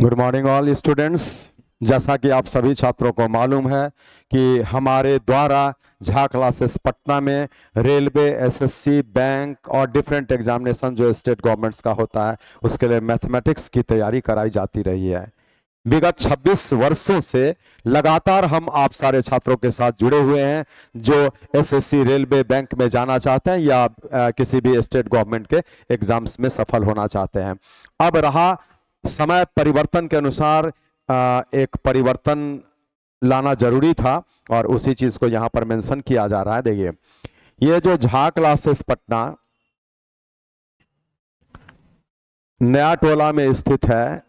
Good morning all students. जैसा कि आप सभी छात्रों को मालूम है कि हमारे द्वारा झा क्लासेस पटना में रेलवे, एसएससी, बैंक और डिफरेंट एग्जामिनेशन जो स्टेट गवर्नमेंट्स का होता है उसके लिए मैथमेटिक्स की तैयारी कराई जाती रही है। विगत 26 वर्षों से लगातार हम आप सारे छात्रों के साथ जुड़े हुए हैं जो एसएससी, रेलवे, बैंक में जाना चाहते हैं या किसी भी स्टेट गवर्नमेंट के एग्जाम्स में सफल होना चाहते हैं। अब रहा समय परिवर्तन के अनुसार एक परिवर्तन लाना जरूरी था और उसी चीज को यहां पर मेंशन किया जा रहा है। देखिए, ये जो झा क्लासेस पटना नया टोला में स्थित है,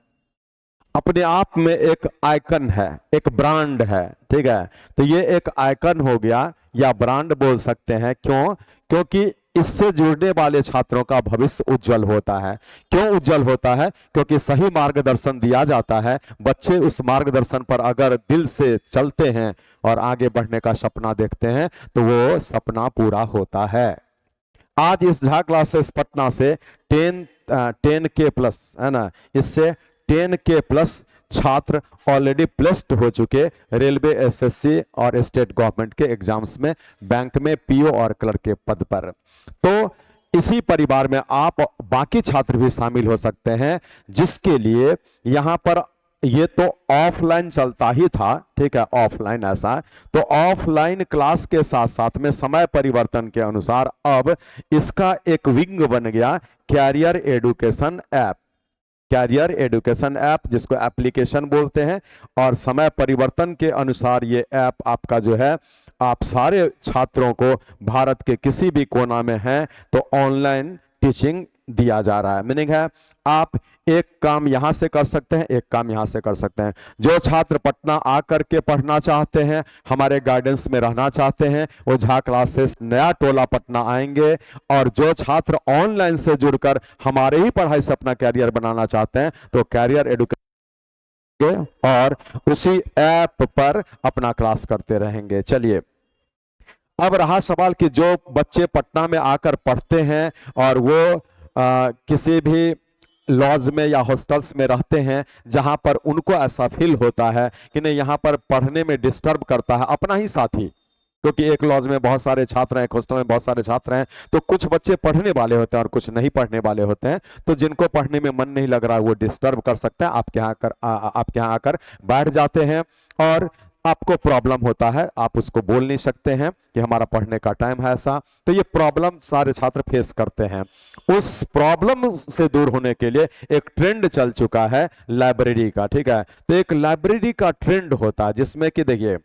अपने आप में एक आइकन है, एक ब्रांड है। ठीक है, तो ये एक आइकन हो गया या ब्रांड बोल सकते हैं। क्यों? क्योंकि इससे जुड़ने वाले छात्रों का भविष्य उज्जवल होता है। क्यों उज्जवल होता है? क्योंकि सही मार्गदर्शन दिया जाता है। बच्चे उस मार्गदर्शन पर अगर दिल से चलते हैं और आगे बढ़ने का सपना देखते हैं तो वो सपना पूरा होता है। आज इस झा क्लासेस पटना से 10 के प्लस है ना, इससे 10 के प्लस छात्र ऑलरेडी प्लेस्ड हो चुके रेलवे, एसएससी और स्टेट गवर्नमेंट के एग्जाम्स में, बैंक में पीओ और क्लर्क के पद पर। तो इसी परिवार में आप बाकी छात्र भी शामिल हो सकते हैं, जिसके लिए यहां पर ये तो ऑफलाइन चलता ही था। ठीक है, ऑफलाइन ऐसा, तो ऑफलाइन क्लास के साथ साथ में समय परिवर्तन के अनुसार अब इसका एक विंग बन गया, career education app. Career education app, जिसको एप्लीकेशन बोलते हैं। और समय परिवर्तन के अनुसार ये ऐप आपका जो है, आप सारे छात्रों को भारत के किसी भी कोना में हैं तो ऑनलाइन टीचिंग दिया जा रहा है। मीनिंग है आप एक काम यहां से कर सकते हैं, एक काम यहां से कर सकते हैं। जो छात्र पटना आकर के पढ़ना चाहते हैं, हमारे गाइडेंस में रहना चाहते हैं, वो झा क्लासेस नया टोला पटना आएंगे। और जो छात्र ऑनलाइन से जुड़कर हमारे ही पढ़ाई से अपना कैरियर बनाना चाहते हैं तो कैरियर एजुकेशन और उसी ऐप पर अपना क्लास करते रहेंगे। चलिए, अब रहा सवाल कि जो बच्चे पटना में आकर पढ़ते हैं और वो किसी भी लॉज में या हॉस्टल्स में रहते हैं जहां पर उनको ऐसा फील होता है कि नहीं, यहां पर पढ़ने में डिस्टर्ब करता है अपना ही साथी, क्योंकि एक लॉज में बहुत सारे छात्र हैं, एक हॉस्टल में बहुत सारे छात्र हैं, तो कुछ बच्चे पढ़ने वाले होते हैं और कुछ नहीं पढ़ने वाले होते हैं। तो जिनको पढ़ने में मन नहीं लग रहा है वो डिस्टर्ब कर सकते हैं, आपके यहाँ आकर बैठ जाते हैं और आपको प्रॉब्लम होता है, आप उसको बोल नहीं सकते हैं कि हमारा पढ़ने का टाइम है ऐसा। तो ये प्रॉब्लम सारे छात्र फेस करते हैं। उस प्रॉब्लम से दूर होने के लिए एक ट्रेंड चल चुका है लाइब्रेरी का। ठीक है, तो एक लाइब्रेरी का ट्रेंड होता है जिसमें कि देखिए,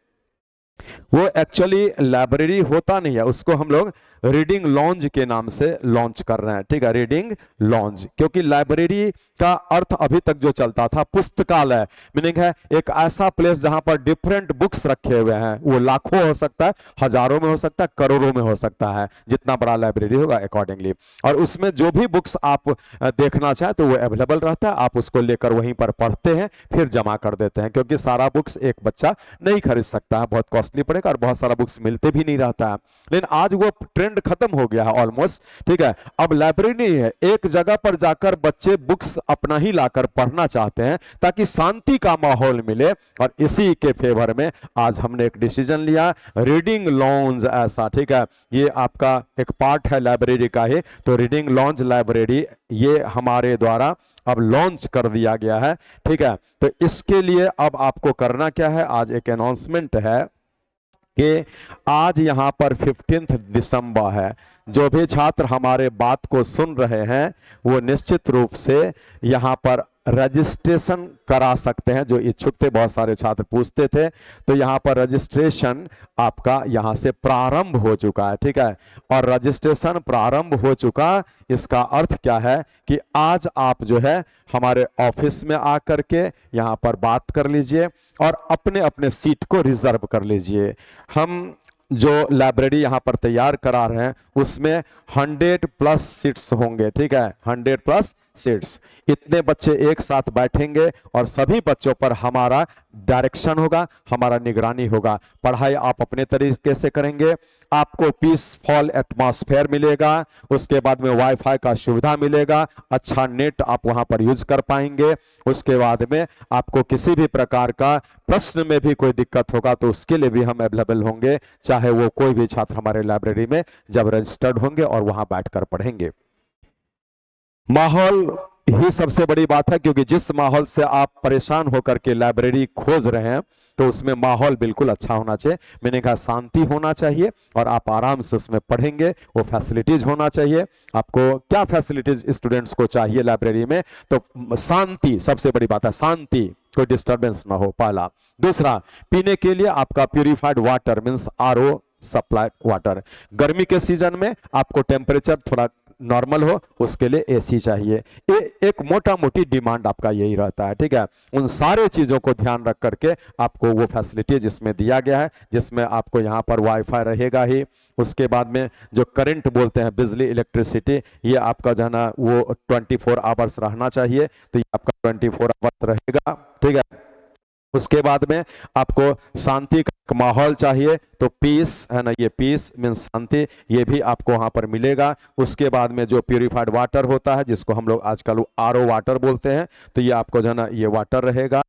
वो एक्चुअली लाइब्रेरी होता नहीं है, उसको हम लोग रीडिंग लॉन्ज के नाम से लॉन्च कर रहे हैं। ठीक है, रीडिंग लॉन्ज, क्योंकि लाइब्रेरी का अर्थ अभी तक जो चलता था पुस्तकालय, मीनिंग है एक ऐसा प्लेस जहां पर डिफरेंट बुक्स रखे हुए हैं। वो लाखों हो सकता है, हजारों में हो सकता है, करोड़ों में हो सकता है, जितना बड़ा लाइब्रेरी होगा अकॉर्डिंगली। और उसमें जो भी बुक्स आप देखना चाहें तो वो अवेलेबल रहता है, आप उसको लेकर वहीं पर पढ़ते हैं, फिर जमा कर देते हैं, क्योंकि सारा बुक्स एक बच्चा नहीं खरीद सकता है, बहुत कॉस्टली पड़ेगा और बहुत सारा बुक्स मिलते भी नहीं रहता है। लेकिन आज वो ट्रेंड खत्म हो गया है ऑलमोस्ट। ठीक है, अब लाइब्रेरी नहीं है, एक जगह पर जाकर बच्चे बुक्स अपना ही लाकर पढ़ना चाहते हैं ताकि शांति का माहौल मिले। और इसी के फेवर में आज हमने एक डिसीजन लिया, रीडिंग लॉन्ज ऐसा। ठीक है, ये आपका एक पार्ट है लाइब्रेरी का ही, तो रीडिंग लॉन्ज लाइब्रेरी ये हमारे द्वारा अब लॉन्च कर दिया गया है। ठीक है, तो इसके लिए अब आपको करना क्या है, आज एक अनाउंसमेंट है कि आज यहां पर 15 दिसंबर है। जो भी छात्र हमारे बात को सुन रहे हैं वो निश्चित रूप से यहां पर रजिस्ट्रेशन करा सकते हैं। जो इच्छुक थे, बहुत सारे छात्र पूछते थे, तो यहां पर रजिस्ट्रेशन आपका यहां से प्रारंभ हो चुका है। ठीक है, और रजिस्ट्रेशन प्रारंभ हो चुका, इसका अर्थ क्या है कि आज आप जो है हमारे ऑफिस में आकर के यहां पर बात कर लीजिए और अपने अपने सीट को रिजर्व कर लीजिए। हम जो लाइब्रेरी यहां पर तैयार करा रहे हैं उसमें 100+ सीट्स होंगे, ठीक है, 100+ सीट्स। इतने बच्चे एक साथ बैठेंगे और सभी बच्चों पर हमारा डायरेक्शन होगा, हमारा निगरानी होगा। पढ़ाई आप अपने तरीके से करेंगे, आपको पीसफुल एटमॉस्फेयर मिलेगा, उसके बाद में वाईफाई का सुविधा मिलेगा, अच्छा नेट आप वहां पर यूज कर पाएंगे। उसके बाद में आपको किसी भी प्रकार का प्रश्न में भी कोई दिक्कत होगा तो उसके लिए भी हम अवेलेबल होंगे, चाहे वो कोई भी छात्र हमारे लाइब्रेरी में जब रजिस्टर्ड होंगे और वहां बैठकर पढ़ेंगे। माहौल ही सबसे बड़ी बात है, क्योंकि जिस माहौल से आप परेशान होकर के लाइब्रेरी खोज रहे हैं तो उसमें माहौल बिल्कुल अच्छा होना चाहिए। मैंने कहा शांति होना चाहिए और आप आराम से उसमें पढ़ेंगे, वो फैसिलिटीज होना चाहिए। आपको क्या फैसिलिटीज स्टूडेंट्स को चाहिए लाइब्रेरी में? तो शांति सबसे बड़ी बात है, शांति, कोई डिस्टरबेंस ना हो, पहला। दूसरा, पीने के लिए आपका purified water means RO supply water. गर्मी के सीजन में आपको टेम्परेचर थोड़ा नॉर्मल हो, उसके लिए एसी चाहिए। एक मोटा मोटी डिमांड आपका यही रहता है, ठीक है। उन सारे चीजों को ध्यान रख करके आपको वो फैसिलिटी जिसमें दिया गया है, जिसमें आपको यहाँ पर वाईफाई रहेगा ही, उसके बाद में जो करंट बोलते हैं, बिजली, इलेक्ट्रिसिटी, ये आपका जो है ना वो 24 आवर्स रहना चाहिए, तो ये आपका 24 आवर्स रहेगा, ठीक है। उसके बाद में आपको शांति का एक माहौल चाहिए, तो पीस है ना, ये पीस मीन्स शांति, ये भी आपको वहां पर मिलेगा। उसके बाद में जो प्यूरिफाइड वाटर होता है, जिसको हम लोग आजकल आरओ वाटर बोलते हैं, तो ये आपको जो है ना ये वाटर रहेगा।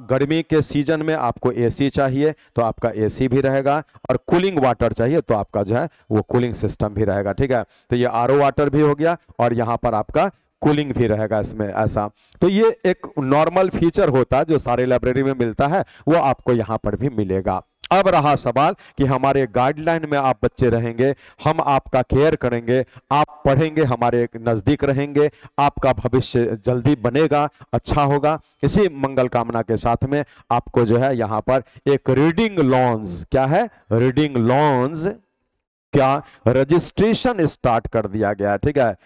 गर्मी के सीजन में आपको एसी चाहिए तो आपका एसी भी रहेगा, और कूलिंग वाटर चाहिए तो आपका जो है वो कूलिंग सिस्टम भी रहेगा, ठीक है। तो ये आरओ वाटर भी हो गया और यहाँ पर आपका कूलिंग भी रहेगा इसमें, ऐसा। तो ये एक नॉर्मल फीचर होता है जो सारे लाइब्रेरी में मिलता है, वो आपको यहाँ पर भी मिलेगा। अब रहा सवाल कि हमारे गाइडलाइन में आप बच्चे रहेंगे, हम आपका केयर करेंगे, आप पढ़ेंगे, हमारे नजदीक रहेंगे, आपका भविष्य जल्दी बनेगा, अच्छा होगा। इसी मंगल कामना के साथ में आपको जो है यहाँ पर एक रीडिंग लॉन्ज, क्या है, रीडिंग लॉन्ज, क्या रजिस्ट्रेशन स्टार्ट कर दिया गया, ठीक है।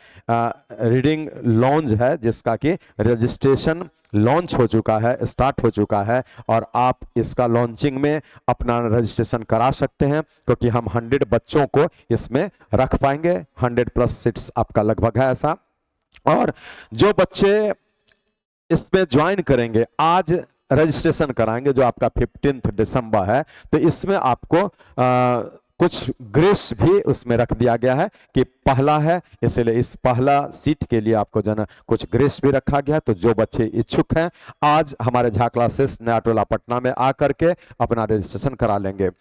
रीडिंग लॉन्च है जिसका कि रजिस्ट्रेशन लॉन्च हो चुका है, स्टार्ट हो चुका है, और आप इसका लॉन्चिंग में अपना रजिस्ट्रेशन करा सकते हैं, क्योंकि हम 100 बच्चों को इसमें रख पाएंगे, 100+ सीट्स आपका लगभग है ऐसा। और जो बच्चे इसमें ज्वाइन करेंगे, आज रजिस्ट्रेशन कराएंगे जो आपका 15 दिसंबर है, तो इसमें आपको कुछ ग्रेस भी उसमें रख दिया गया है कि पहला है, इसलिए इस पहला सीट के लिए आपको जो है कुछ ग्रेस भी रखा गया है। तो जो बच्चे इच्छुक हैं आज हमारे झा क्लासेस नया टोला पटना में आकर के अपना रजिस्ट्रेशन करा लेंगे।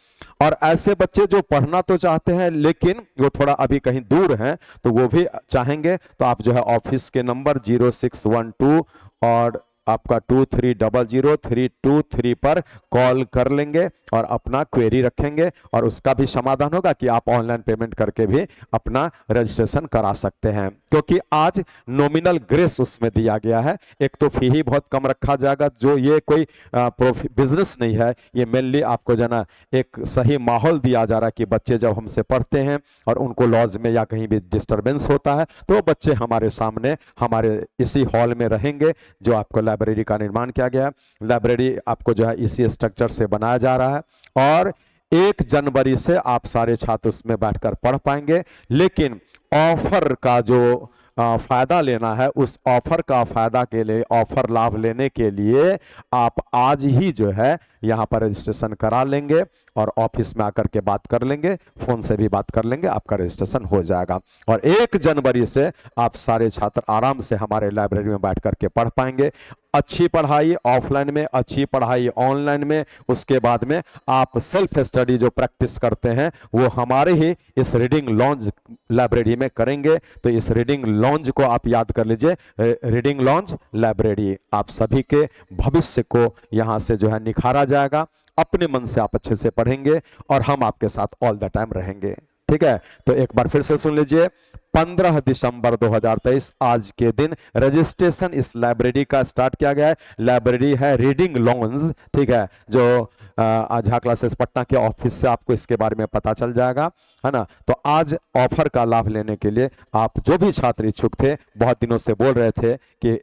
और ऐसे बच्चे जो पढ़ना तो चाहते हैं लेकिन वो थोड़ा अभी कहीं दूर हैं, तो वो भी चाहेंगे, तो आप जो है ऑफिस के नंबर 0612 और आपका 23000323 पर कॉल कर लेंगे और अपना क्वेरी रखेंगे, और उसका भी समाधान होगा कि आप ऑनलाइन पेमेंट करके भी अपना रजिस्ट्रेशन करा सकते हैं। क्योंकि आज नॉमिनल ग्रेस उसमें दिया गया है, एक तो फी ही बहुत कम रखा जाएगा, जो ये कोई बिजनेस नहीं है, ये मेनली आपको जो ना एक सही माहौल दिया जा रहा है कि बच्चे जब हमसे पढ़ते हैं और उनको लॉज में या कहीं भी डिस्टर्बेंस होता है तो बच्चे हमारे सामने हमारे इसी हॉल में रहेंगे, जो आपको लाइब्रेरी का निर्माण किया गया है। लाइब्रेरी आपको जो है इसी स्ट्रक्चर से बनाया जा रहा है, और 1 जनवरी से आप सारे छात्र उसमें बैठकर पढ़ पाएंगे। लेकिन ऑफर का जो फायदा लेना है, उस ऑफर का फायदा के लिए, ऑफर लाभ लेने के लिए आप आज ही जो है यहाँ पर रजिस्ट्रेशन करा लेंगे और ऑफिस में आकर के बात कर लेंगे, फोन से भी बात कर लेंगे, आपका रजिस्ट्रेशन हो जाएगा। और 1 जनवरी से आप सारे छात्र आराम से हमारे लाइब्रेरी में बैठ करके पढ़ पाएंगे। अच्छी पढ़ाई ऑफलाइन में, अच्छी पढ़ाई ऑनलाइन में, उसके बाद में आप सेल्फ स्टडी जो प्रैक्टिस करते हैं वो हमारे ही इस रीडिंग लॉन्ज लाइब्रेरी में करेंगे। तो इस रीडिंग लॉन्ज को आप याद कर लीजिए, रीडिंग लॉन्ज लाइब्रेरी आप सभी के भविष्य को यहाँ से जो है निखारा जाएगा। अपने मन से आप अच्छे से पढ़ेंगे और हम आपके साथ ऑल द टाइम रहेंगे, ठीक है। तो एक बार फिर से सुन लीजिए, 15 दिसंबर 2023 आज के दिन रजिस्ट्रेशन इस लाइब्रेरी का स्टार्ट किया गया है। लाइब्रेरी है रीडिंग लॉन्ज, ठीक है, जो झा क्लासेस पटना के ऑफिस से आपको इसके बारे में पता चल जाएगा, है ना। तो आज ऑफर का लाभ लेने के लिए आप जो भी छात्र इच्छुक थे, बहुत दिनों से बोल रहे थे कि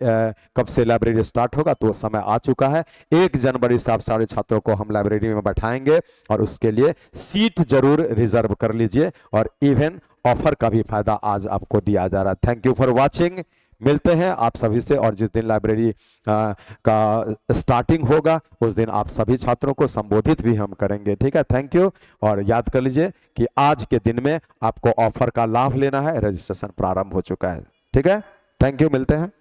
कब से लाइब्रेरी स्टार्ट होगा, तो वो समय आ चुका है। 1 जनवरी से आप सारे छात्रों को हम लाइब्रेरी में बैठाएंगे, और उसके लिए सीट जरूर रिजर्व कर लीजिए। और इवन ऑफर का भी फायदा आज आपको दिया जा रहा है। Thank you for watching. मिलते हैं आप सभी से, और जिस दिन लाइब्रेरी का स्टार्टिंग होगा उस दिन आप सभी छात्रों को संबोधित भी हम करेंगे। ठीक है, थैंक यू। और याद कर लीजिए कि आज के दिन में आपको ऑफर का लाभ लेना है, रजिस्ट्रेशन प्रारंभ हो चुका है। ठीक है, थैंक यू, मिलते हैं।